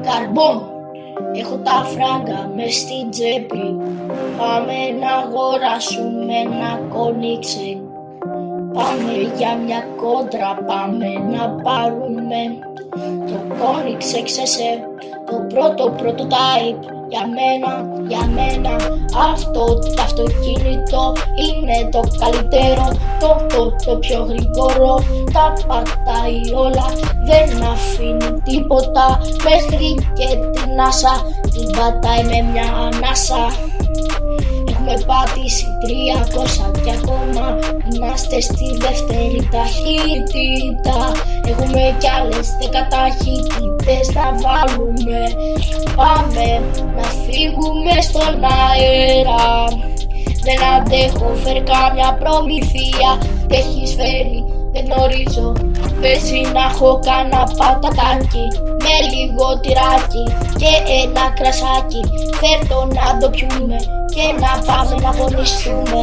Καρμπον. Έχω τα φράγκα μες στην τσέπη. Πάμε να αγοράσουμε ένα κόνιξε. Πάμε για μια κόντρα, πάμε να πάρουμε το κόνιξε ξεσέ. Το πρώτο type. Για μένα αυτό το αυτοκίνητο είναι το καλύτερο, το πιο γρήγορο, τα πατάει όλα, δεν αφήνει τίποτα, μέχρι και την NASA την πατάει με μια ανάσα. Έχουμε πατήσει 300 και ακόμα είμαστε στη δεύτερη ταχύτητα. Έχουμε κι άλλες 10 ταχύτητες να βάλουμε. Πάμε να φύγουμε στον αέρα. Δεν αντέχω, φέρ' κάμια προμηθεία. Τι έχεις φέρει, δεν γνωρίζω. Παίζει να έχω κάνα πατατάκι με λίγο τυράκι και ένα κρασάκι. Φέρ' το να το πιούμε και να πάμε να αγωνιστούμε.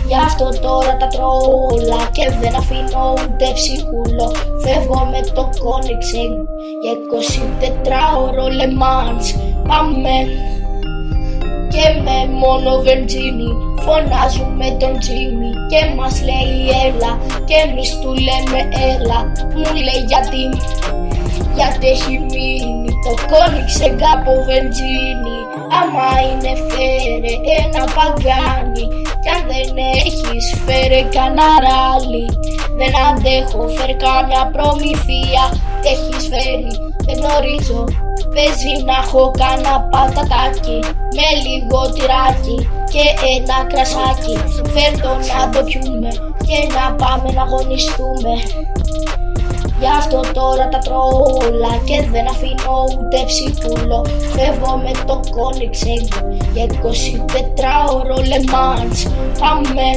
Γι' αυτό τώρα τα τρώω όλα και δεν αφήνω ούτε ψυχούλο. Φεύγω με το Koenigsegg για 24ωρο Le Mans. Πάμε και με μόνο βενζίνη φωνάζουμε τον Τζίμι και μας λέει έλα και εμείς του λέμε έλα. Μου λέει γιατί έχει μείνει το Koenigsegg από βενζίνη. Άμα είναι φέρε ένα παγκάνι κι αν δεν έχεις φέρε κανένα ράλι. Δεν αντέχω, φέρ' κάμια προμηθεία. Τι έχεις φέρει, δεν γνωρίζω. Παίζει να έχω κάνα πατατάκι με λίγο τυράκι και ένα κρασάκι. Φέρ' το να το πιούμε και να πάμε να αγωνιστούμε. Γι' αυτό τώρα τα τρώω όλα και δεν αφήνω ούτε ψυχούλο. Φεύγω με το Koenigsegg για 24ωρο Le Mans. Πάμε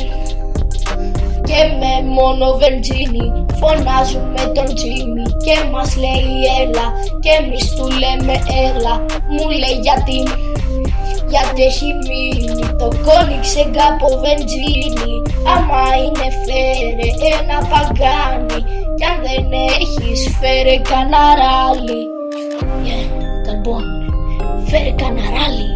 και με μόνο βενζίνη φωνάζουμε τον Τζίμι και μας λέει έλα και εμείς του λέμε έλα. Μου λέει γιατί έχει μείνει το Koenigsegg από βενζίνη. Άμα είναι φέρε ένα παγκάνι κι αν δεν έχεις φέρε κανένα ράλι. Καρμπον, φέρε κανένα ράλι.